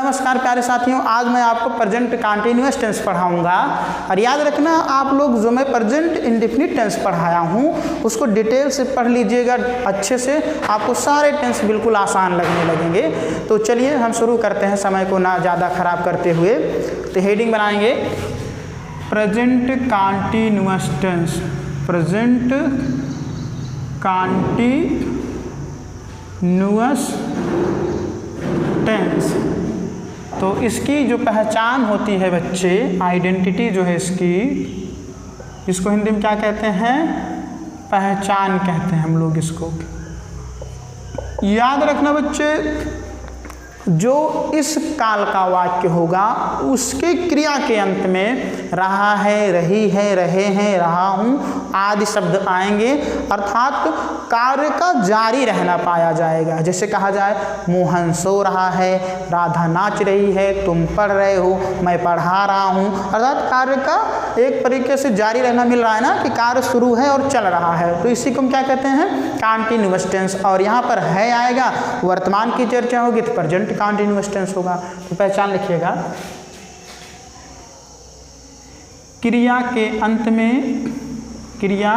नमस्कार प्यारे साथियों, आज मैं आपको प्रेजेंट कंटीन्यूअस टेंस पढ़ाऊंगा। और याद रखना आप लोग जो मैं प्रेजेंट इंडेफिनिट टेंस पढ़ाया हूँ उसको डिटेल से पढ़ लीजिएगा अच्छे से, आपको सारे टेंस बिल्कुल आसान लगने लगेंगे। तो चलिए हम शुरू करते हैं समय को ना ज़्यादा खराब करते हुए। तो हेडिंग बनाएंगे present continuous tense, present continuous tense. तो इसकी जो पहचान होती है बच्चे, आइडेंटिटी जो है इसको हिंदी में क्या कहते हैं? पहचान कहते हैं हम लोग इसको। याद रखना बच्चे, जो इस काल का वाक्य होगा उसके क्रिया के अंत में रहा है, रही है, रहे हैं, रहा हूँ आदि शब्द आएंगे, अर्थात कार्य का जारी रहना पाया जाएगा। जैसे कहा जाए मोहन सो रहा है, राधा नाच रही है, तुम पढ़ रहे हो, मैं पढ़ा रहा हूँ, अर्थात कार्य का एक तरीके से जारी रहना मिल रहा है ना, कि कार्य शुरू है और चल रहा है। तो इसी को हम क्या कहते हैं? Continuous tense. और यहाँ पर है आएगा, वर्तमान की चर्चा होगी तो प्रेजेंट कंटीन्यूअस टेंस होगा। तो पहचान लिखिएगा, क्रिया के अंत में, क्रिया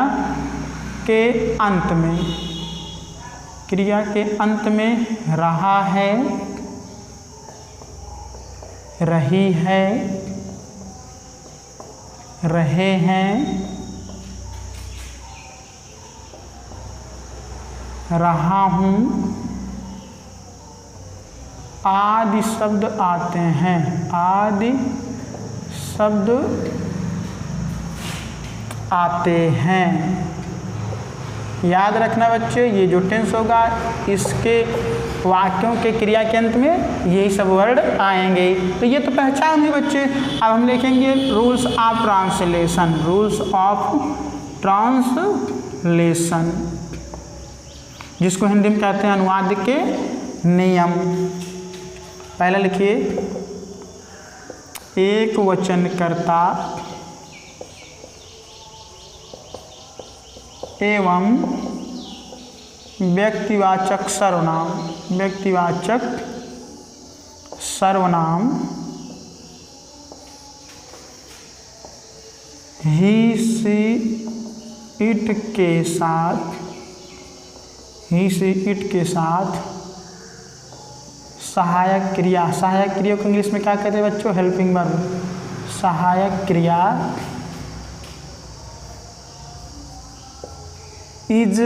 के अंत में, क्रिया के अंत में रहा है, रही है, रहे हैं, रहा हूँ आदि शब्द आते हैं, आदि शब्द आते हैं। याद रखना बच्चे, ये जो टेंस होगा इसके वाक्यों के क्रिया के अंत में यही सब वर्ड आएंगे। तो ये तो पहचान है बच्चे। अब हम लिखेंगे rules of translation, rules of translation, जिसको हिंदी में कहते हैं अनुवाद के नियम। पहला लिखिए, एक वचनकर्ता एवं व्यक्तिवाचक सर्वनाम, व्यक्तिवाचक सर्वनाम ही सी इट के साथ, ही सी इट के साथ सहायक क्रिया, सहायक क्रिया को इंग्लिश में क्या कहते हैं बच्चों? Helping verb. सहायक क्रिया इज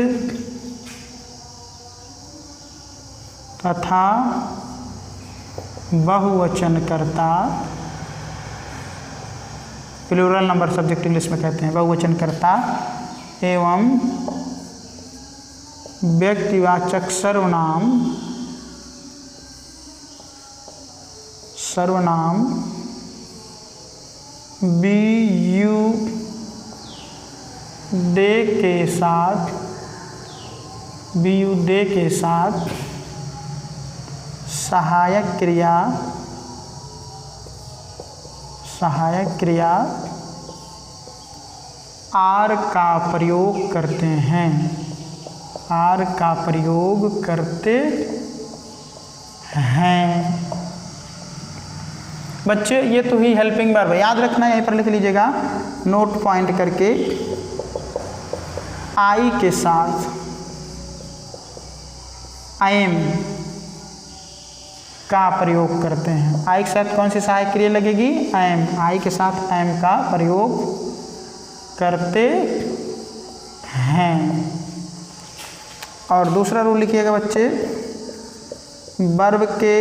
तथा बहुवचनकर्ता, प्लूरल नंबर सब्जेक्ट इंग्लिश में कहते हैं, बहुवचनकर्ता एवं व्यक्तिवाचक सर्वनाम, सर्वनाम बी यू दे के साथ, बी यू दे के साथ सहायक क्रिया, सहायक क्रिया आर का प्रयोग करते हैं, आर का प्रयोग करते हैं। बच्चे ये तो ही हेल्पिंग वर्ब है, याद रखना, यहीं पर लिख लीजिएगा नोट पॉइंट करके। आई के साथ आई एम का प्रयोग करते हैं। आई के साथ कौन सी सहायक क्रिया लगेगी? I am. आई के साथ आई एम का प्रयोग करते हैं। और दूसरा रूल लिखिएगा बच्चे, वर्ब के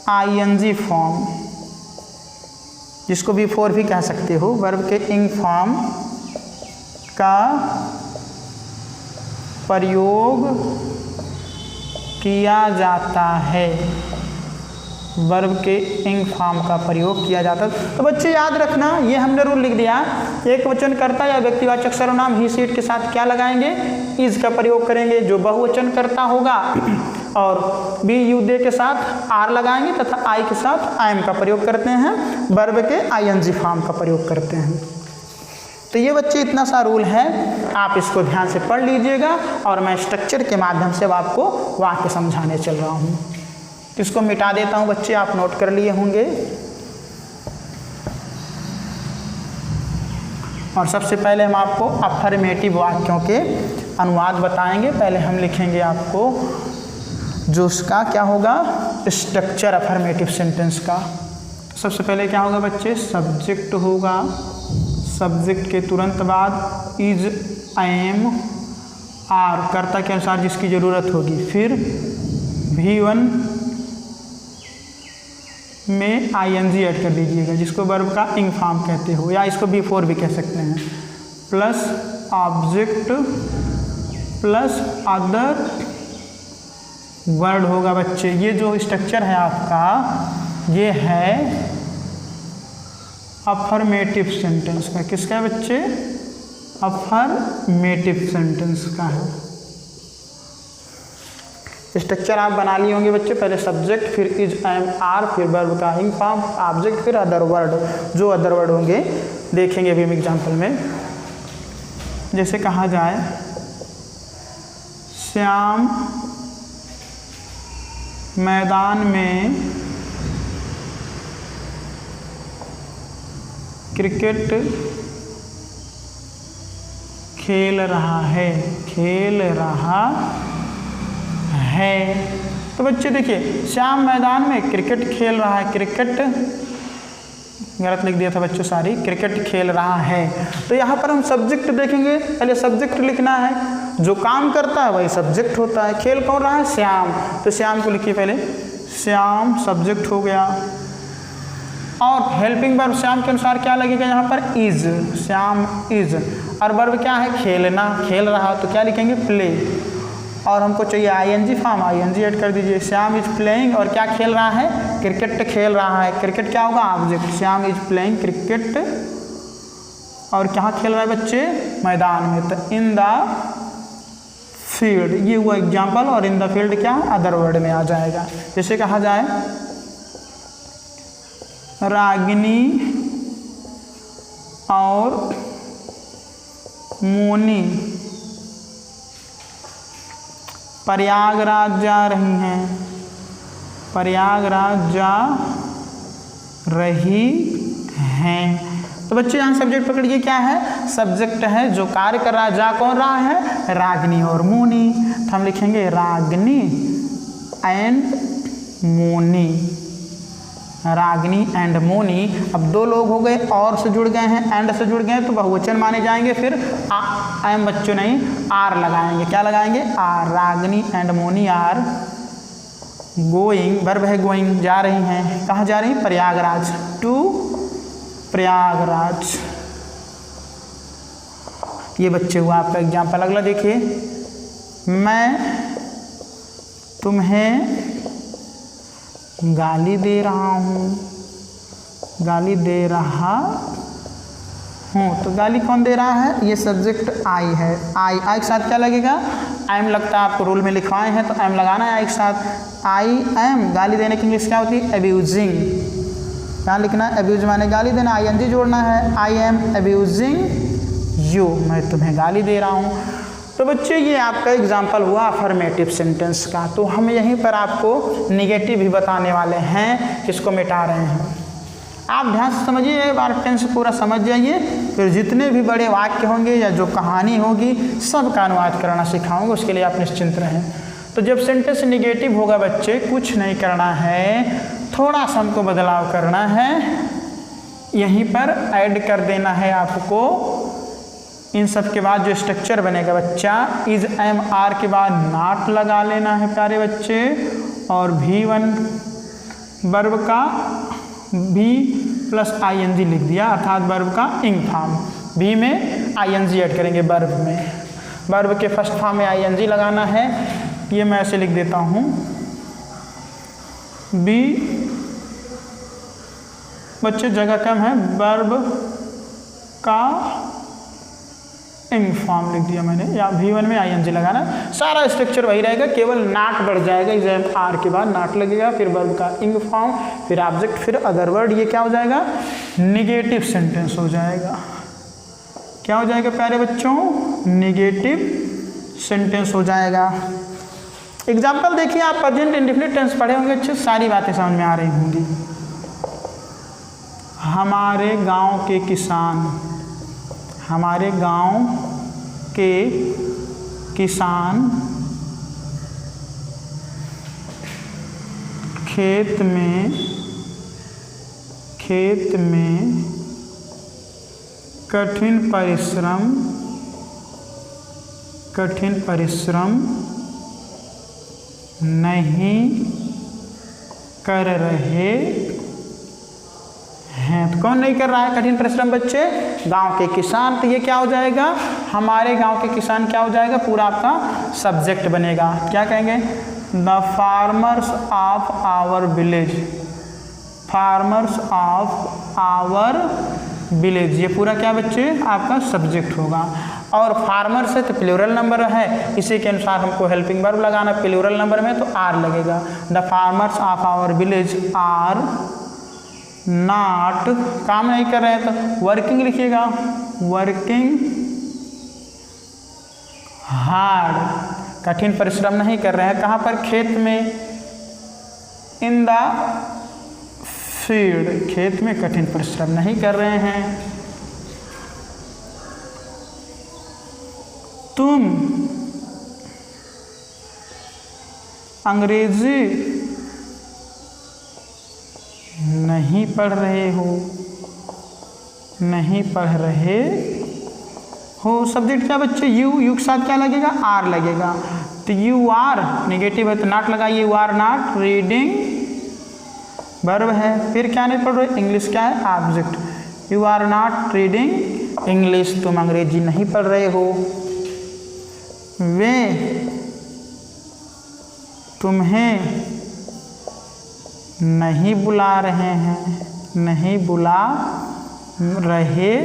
आईएनजी फॉर्म, जिसको बिफोर भी कह सकते हो, वर्ब के इंग फॉर्म का प्रयोग किया जाता है, वर्ब के इंग फॉर्म का प्रयोग किया जाता है। तो बच्चे याद रखना, ये हमने रूल लिख दिया, एक वचनकर्ता या व्यक्तिवाचक सर्वनाम ही सीट के साथ क्या लगाएंगे? इज का प्रयोग करेंगे जो बहुवचनकर्ता होगा, और बी यू दे के साथ आर लगाएंगे तथा आई के साथ आई एम का प्रयोग करते हैं, वर्ब के आईएनजी फॉर्म का प्रयोग करते हैं। तो ये बच्चे इतना सा रूल है, आप इसको ध्यान से पढ़ लीजिएगा और मैं स्ट्रक्चर के माध्यम से अब आपको वाक्य समझाने चल रहा हूँ। इसको मिटा देता हूँ बच्चे, आप नोट कर लिए होंगे। और सबसे पहले हम आपको अफर्मेटिव वाक्यों के अनुवाद बताएंगे। पहले हम लिखेंगे आपको जो उसका क्या होगा, स्ट्रक्चर अफर्मेटिव सेंटेंस का। सबसे पहले क्या होगा बच्चे, सब्जेक्ट होगा, सब्जेक्ट के तुरंत बाद इज, एम, आर कर्ता के अनुसार जिसकी ज़रूरत होगी, फिर V1 में आईएनजी ऐड कर दीजिएगा जिसको वर्ब का इंग फॉर्म कहते हो, या इसको B4 भी कह सकते हैं, plus object plus other word होगा बच्चे। ये जो स्ट्रक्चर है आपका, ये है अफर्मेटिव सेंटेंस का। किसका है बच्चे, अफर्मेटिव सेंटेंस का है। स्ट्रक्चर आप बना लिए होंगे बच्चे, पहले सब्जेक्ट, फिर इज, एम, आर, फिर वर्ब का इंग फॉर्म, ऑब्जेक्ट, फिर अदर वर्ड। जो अदर वर्ड होंगे देखेंगे अभी हम एग्जाम्पल में। जैसे कहा जाए श्याम मैदान में क्रिकेट खेल रहा है, खेल रहा है। तो बच्चे देखिए, श्याम मैदान में क्रिकेट खेल रहा है, क्रिकेट गलत लिख दिया था बच्चों, सॉरी, क्रिकेट खेल रहा है। तो यहाँ पर हम सब्जेक्ट देखेंगे, पहले सब्जेक्ट लिखना है, जो काम करता है वही सब्जेक्ट होता है। खेल कौन रहा है, श्याम, तो श्याम को लिखिए पहले, श्याम सब्जेक्ट हो गया। और हेल्पिंग वर्ब श्याम के अनुसार क्या लगेगा यहाँ पर, इज, श्याम इज। और वर्ब क्या है, खेलना, खेल रहा, तो क्या लिखेंगे, प्ले। और हमको चाहिए आईएनजी फॉर्म, आईएनजी ऐड कर दीजिए। श्याम इज प्लेइंग, और क्या खेल रहा है, क्रिकेट खेल रहा है। क्रिकेट क्या होगा, object, Shyam is playing cricket. और कहाँ खेल रहा है बच्चे, मैदान में, तो इन द फील्ड, ये हुआ एग्जाम्पल। और इन द फील्ड क्या है, अदर वर्ड में आ जाएगा। जैसे कहा जाए रागिनी और मोनी प्रयागराज जा रही हैं, प्रयागराज जा रही हैं। तो बच्चे यहाँ सब्जेक्ट पकड़िए, क्या है, सब्जेक्ट है, जो कार्य कर रहा है। जा कौन रहा है, रागिनी और मोनी। तो हम लिखेंगे रागिनी एंड मोनी, रागिनी एंड मोनी। अब दो लोग हो गए, और से जुड़ गए हैं, एंड से जुड़ गए हैं, तो बहुवचन माने जाएंगे। फिर एम बच्चों नहीं, आर लगाएंगे। क्या लगाएंगे, are. Ragini and Moni are going, verb है गोइंग, जा रही हैं। कहाँ जा रही, प्रयागराज, टू प्रयागराज। ये बच्चे हुआ आपका एग्जाम्पल। अगला देखिए, मैं तुम्हें गाली दे रहा हूँ, गाली दे रहा हूँ। तो गाली कौन दे रहा है, ये सब्जेक्ट आई है। आई, आई के साथ क्या लगेगा, एम लगता है। आपको रूल में लिखवाए हैं तो एम लगाना है आई के साथ। आई एम, गाली देने की इंग्लिश क्या होती है, एब्यूजिंग। यहाँ लिखना है एब्यूज माने गाली देना, आई एन जी जोड़ना है। आई एम एब्यूजिंग यू, मैं तुम्हें गाली दे रहा हूँ। तो बच्चे ये आपका एग्जाम्पल हुआ अफर्मेटिव सेंटेंस का। तो हम यहीं पर आपको निगेटिव भी बताने वाले हैं, किसको मिटा रहे हैं। आप ध्यान से समझिए, एक बार टेंस पूरा समझ जाइए, फिर जितने भी बड़े वाक्य होंगे या जो कहानी होगी सब का अनुवाद करना सिखाऊंगा, उसके लिए आप निश्चिंत रहें। तो जब सेंटेंस निगेटिव होगा बच्चे, कुछ नहीं करना है, थोड़ा सा हमको बदलाव करना है, यहीं पर ऐड कर देना है आपको। इन सब के बाद जो स्ट्रक्चर बनेगा बच्चा, इज, एम, आर के बाद नॉट लगा लेना है प्यारे बच्चे। और V1 वर्ब का भी प्लस ING लिख दिया, अर्थात वर्ब का इंग फॉर्म। भी में ING ऐड करेंगे वर्ब में, वर्ब के फर्स्ट फॉर्म में ING लगाना है। ये मैं ऐसे लिख देता हूँ, बी बच्चे जगह कम है, वर्ब का इंग फॉर्म लिख दिया मैंने, या V1 में ING लगाना। सारा स्ट्रक्चर वही रहेगा, केवल नाट बढ़ जाएगा, इज एम आर के बाद नाट लगेगा, फिर वर्ब का इंग फॉर्म, फिर ऑब्जेक्ट, फिर अदर वर्ड। ये क्या हो जाएगा, निगेटिव सेंटेंस हो जाएगा। क्या हो जाएगा प्यारे बच्चों, निगेटिव सेंटेंस हो जाएगा। एग्जाम्पल देखिए, आप प्रेजेंट इंडेफिनिट टेंस पढ़े होंगे, अच्छे सारी बातें समझ में आ रही होंगी। हमारे गांव के किसान, हमारे गांव के किसान खेत में कठिन परिश्रम नहीं कर रहे हैं। तो कौन नहीं कर रहा है कठिन परिश्रम बच्चे? गांव के किसान। तो ये क्या हो जाएगा, हमारे गांव के किसान क्या हो जाएगा, पूरा आपका सब्जेक्ट बनेगा। क्या कहेंगे, the farmers of our village, farmers of our village, ये पूरा क्या बच्चे आपका सब्जेक्ट होगा। और फार्मर से तो प्लूरल नंबर है, इसी के अनुसार हमको हेल्पिंग वर्ब लगाना, प्लूरल नंबर में तो आर लगेगा। The farmers of our village are not, काम नहीं कर रहे हैं तो वर्किंग लिखिएगा, वर्किंग हार्ड, कठिन परिश्रम नहीं कर रहे हैं। कहाँ पर, खेत में, इन द फील्ड, खेत में कठिन परिश्रम नहीं कर रहे हैं। तुम अंग्रेजी नहीं पढ़ रहे हो, नहीं पढ़ रहे हो। सब्जेक्ट क्या बच्चे, यू के साथ क्या लगेगा, आर लगेगा। तो यू आर नेगेटिव है तो नॉट लगाइए, you are not reading, verb है। फिर क्या नहीं पढ़ रहे, इंग्लिश क्या है, object. You are not reading English, तुम अंग्रेजी नहीं पढ़ रहे हो। वे तुम्हें नहीं बुला रहे हैं, नहीं बुला रहे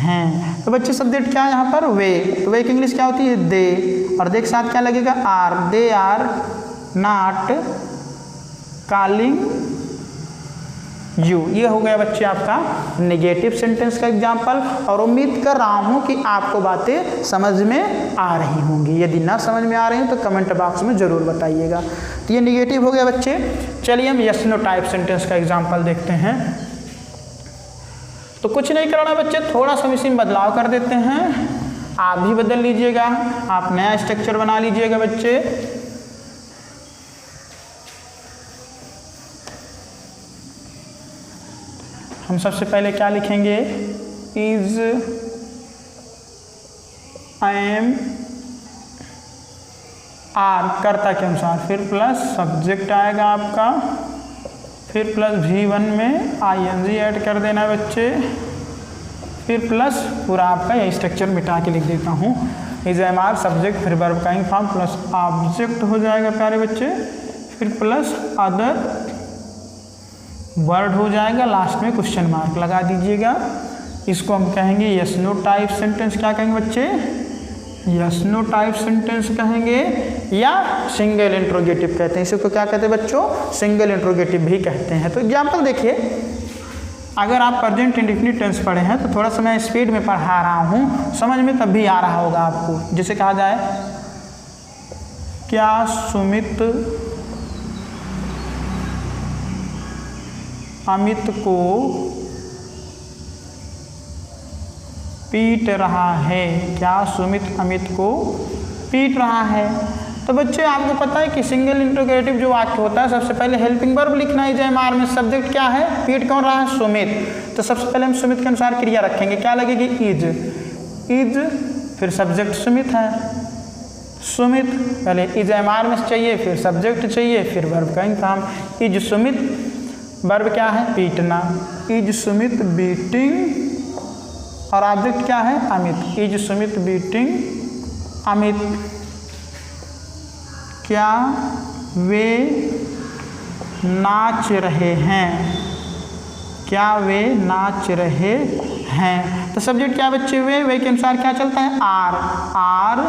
हैं। तो बच्चे सब्जेक्ट क्या है यहाँ पर, वे। तो वे की इंग्लिश क्या होती है, दे, और दे के साथ क्या लगेगा, are. They are not calling you. ये हो गया बच्चे आपका नेगेटिव सेंटेंस का एग्जाम्पल। और उम्मीद कर रहा हूँ कि आपको बातें समझ में आ रही होंगी। यदि ना समझ में आ रही हैं तो कमेंट बॉक्स में ज़रूर बताइएगा। तो ये नेगेटिव हो गया बच्चे। चलिए हम यस नो टाइप सेंटेंस का एग्जाम्पल देखते हैं। तो कुछ नहीं करना बच्चे, थोड़ा सा इसी में बदलाव कर देते हैं, आप भी बदल लीजिएगा, आप नया स्ट्रक्चर बना लीजिएगा बच्चे। हम सबसे पहले क्या लिखेंगे, इज आई एम आर, कर्ता के अनुसार, फिर प्लस सब्जेक्ट आएगा आपका, फिर प्लस V1 में ING ऐड कर देना बच्चे, फिर प्लस पूरा आपका यही स्ट्रक्चर मिटा के लिख देता हूँ। इज एम आर सब्जेक्ट, फिर वर्ब का फॉर्म प्लस ऑब्जेक्ट हो जाएगा प्यारे बच्चे, फिर प्लस अदर वर्ड हो जाएगा, लास्ट में क्वेश्चन मार्क लगा दीजिएगा। इसको हम कहेंगे यस नो टाइप सेंटेंस। क्या कहेंगे बच्चे, यस नो टाइप सेंटेंस कहेंगे, या सिंगल इंट्रोगेटिव कहते हैं। इसको क्या कहते हैं बच्चों, सिंगल इंट्रोगेटिव भी कहते हैं। तो एग्जाम्पल देखिए, अगर आप प्रेजेंट इंडेफिनिट टेंस पढ़े हैं तो थोड़ा सा मैं स्पीड में पढ़ा रहा हूँ, समझ में तब भी आ रहा होगा आपको। जैसे कहा जाए, क्या सुमित अमित को पीट रहा है, क्या सुमित अमित को पीट रहा है। तो बच्चे आपको पता है कि सिंगल इंट्रोगेटिव जो वाक्य होता है, सबसे पहले हेल्पिंग वर्ब लिखना है। जय मार में सब्जेक्ट क्या है, पीट कौन रहा है, सुमित। तो सबसे पहले हम सुमित के अनुसार क्रिया रखेंगे, क्या लगेगी, इज। इज फिर सब्जेक्ट सुमित है, सुमित पहले इज एम आर में चाहिए, फिर सब्जेक्ट चाहिए, फिर वर्ब का फॉर्म। इज सुमित, वर्ब क्या है, पीटना। इज सुमित बीटिंग, और ऑब्जेक्ट क्या है, अमित। Is Sumit beating Amit. क्या वे नाच रहे हैं, क्या वे नाच रहे हैं। तो सब्जेक्ट क्या बच्चे, वे के अनुसार क्या चलता है, आर। आर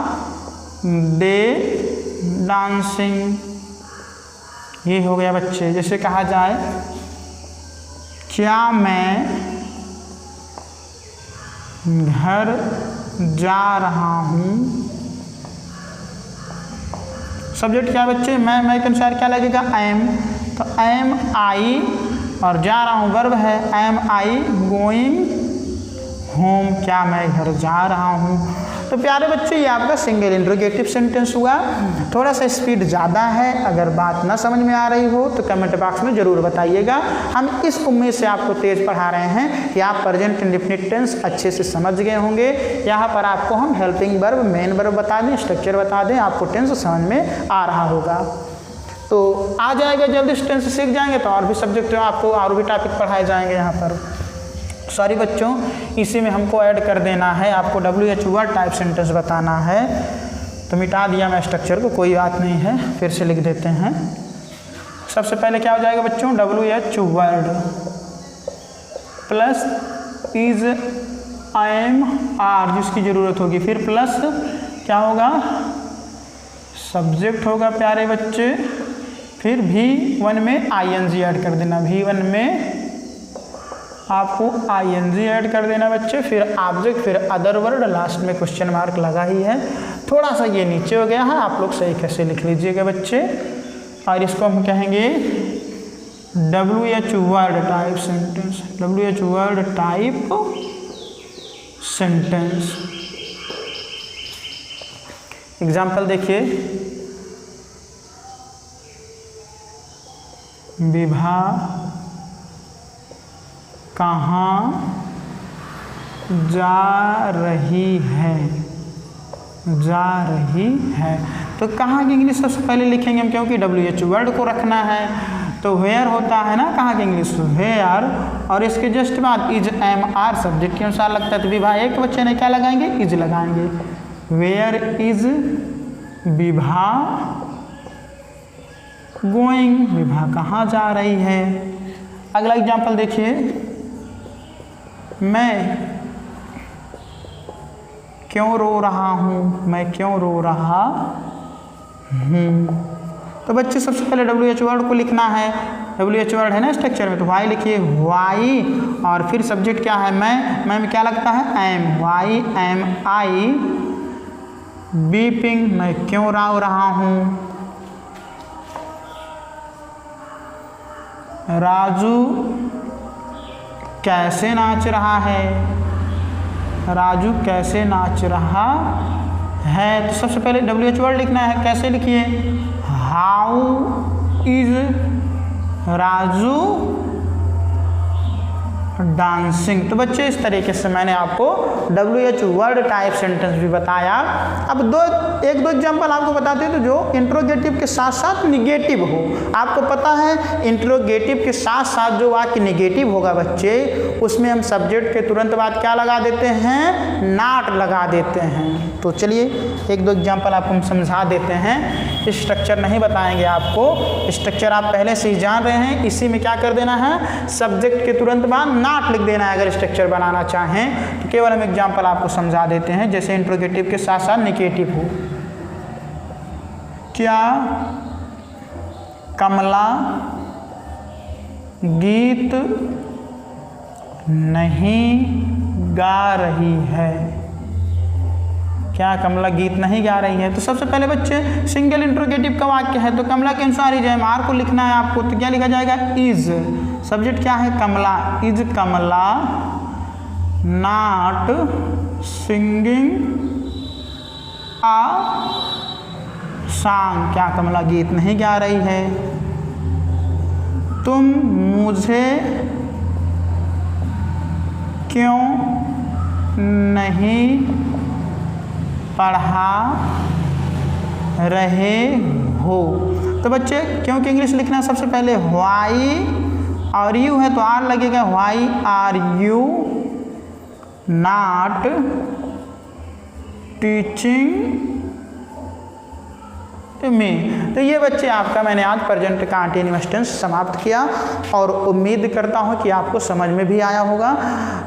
दे डांसिंग, ये हो गया बच्चे। जैसे कहा जाए, क्या मैं घर जा रहा हूँ सब्जेक्ट क्या है बच्चे, मैं के अनुसार क्या लगेगा, एम। तो एम आई और जा रहा हूँ वर्ब है, एम आई गोइंग होम, क्या मैं घर जा रहा हूँ। तो प्यारे बच्चे ये आपका सिंगल इंट्रोगेटिव सेंटेंस हुआ। थोड़ा सा स्पीड ज़्यादा है, अगर बात ना समझ में आ रही हो तो कमेंट बॉक्स में ज़रूर बताइएगा। हम इस उम्मीद से आपको तेज़ पढ़ा रहे हैं कि आप प्रेजेंट इंडेफिनिट टेंस अच्छे से समझ गए होंगे। यहाँ पर आपको हम हेल्पिंग वर्ब, मेन वर्ब बता दें, स्ट्रक्चर बता दें, आपको टेंस समझ में आ रहा होगा। तो आ जाएगा, जल्दी से टेंस सीख जाएंगे तो और भी सब्जेक्ट आपको और भी टॉपिक पढ़ाए जाएंगे यहाँ पर। सॉरी बच्चों, इसी में हमको ऐड कर देना है, आपको WH वर्ड टाइप सेंटेंस बताना है। तो मिटा दिया मैं स्ट्रक्चर को, कोई बात नहीं है, फिर से लिख देते हैं। सबसे पहले क्या हो जाएगा बच्चों, WH word plus is am are जिसकी ज़रूरत होगी, फिर प्लस क्या होगा, सब्जेक्ट होगा प्यारे बच्चे, फिर V1 में ING ऐड कर देना, V1 में आपको ING ऐड कर देना बच्चे, फिर ऑब्जेक्ट, फिर अदर वर्ड, लास्ट में क्वेश्चन मार्क लगा ही है। थोड़ा सा ये नीचे हो गया है, आप लोग सही कैसे लिख लीजिएगा बच्चे। और इसको हम कहेंगे WH word type sentence, WH word type sentence. Example देखिए, विभा कहाँ जा रही है, जा रही है। तो कहाँ की इंग्लिश सबसे पहले लिखेंगे हम, क्योंकि WH वर्ड को रखना है। तो वेयर होता है ना कहाँ की इंग्लिश, वेयर, और इसके जस्ट बाद इज एम आर सब्जेक्ट के अनुसार लगता है। तो विभा एक बच्चे ने क्या लगाएंगे, इज लगाएंगे। Where is Vibha going, Vibha कहाँ जा रही है। अगला एग्जाम्पल देखिए, मैं क्यों रो रहा हूँ, मैं क्यों रो रहा हूँ। तो बच्चे सबसे पहले WH वर्ड को लिखना है, WH वर्ड है ना स्ट्रक्चर में, तो वाई लिखिए, वाई, और फिर सब्जेक्ट क्या है, मैं में क्या लगता है, एम, वाई एम आई बीपिंग, मैं क्यों रो रहा हूँ। राजू कैसे नाच रहा है, राजू कैसे नाच रहा है। तो सबसे पहले WH वर्ड लिखना है, कैसे लिखिए, हाउ इज राजू डांसिंग। तो बच्चे इस तरीके से मैंने आपको WH वर्ड टाइप सेंटेंस भी बताया। अब एक दो एग्जांपल आपको बताते हैं तो जो इंट्रोगेटिव के साथ साथ निगेटिव हो। आपको पता है इंट्रोगेटिव के साथ साथ जो वाक्य निगेटिव होगा बच्चे, उसमें हम सब्जेक्ट के तुरंत बाद क्या लगा देते हैं, नॉट लगा देते हैं। तो चलिए एक दो एग्जांपल आपको हम समझा देते हैं। स्ट्रक्चर नहीं बताएंगे आपको, स्ट्रक्चर आप पहले से ही जान रहे हैं। इसी में क्या कर देना है, सब्जेक्ट के तुरंत बाद नॉट लिख देना है। अगर स्ट्रक्चर बनाना चाहें तो केवल हम एग्जांपल आपको समझा देते हैं, जैसे इंट्रोगेटिव के साथ साथ निगेटिव हो। क्या कमला गीत नहीं गा रही है, क्या कमला गीत नहीं गा रही है। तो सबसे पहले बच्चे सिंगल इंट्रोगेटिव का वाक्य है, तो कमला के अनुसार इज एम आर को लिखना है आपको। तो क्या लिखा जाएगा, इज, सब्जेक्ट क्या है, Kamala, is Kamala not singing a song, क्या कमला गीत नहीं गा रही है। तुम मुझे क्यों नहीं पढ़ा रहे हो। तो बच्चे क्योंकि इंग्लिश लिखना सबसे पहले व्हाई और यू है तो आर लगेगा, why are you not teaching में। तो ये बच्चे आपका मैंने आज प्रेजेंट कंटीन्यूअस टेंस समाप्त किया और उम्मीद करता हूँ कि आपको समझ में भी आया होगा।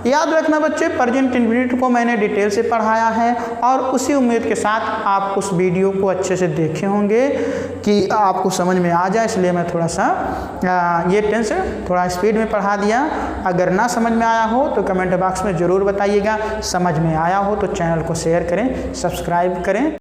याद रखना बच्चे, प्रेजेंट इंडेफिनिट को मैंने डिटेल से पढ़ाया है और उसी उम्मीद के साथ आप उस वीडियो को अच्छे से देखे होंगे कि आपको समझ में आ जाए, इसलिए मैं थोड़ा सा ये टेंस थोड़ा स्पीड में पढ़ा दिया। अगर ना समझ में आया हो तो कमेंट बॉक्स में ज़रूर बताइएगा। समझ में आया हो तो चैनल को शेयर करें, सब्सक्राइब करें।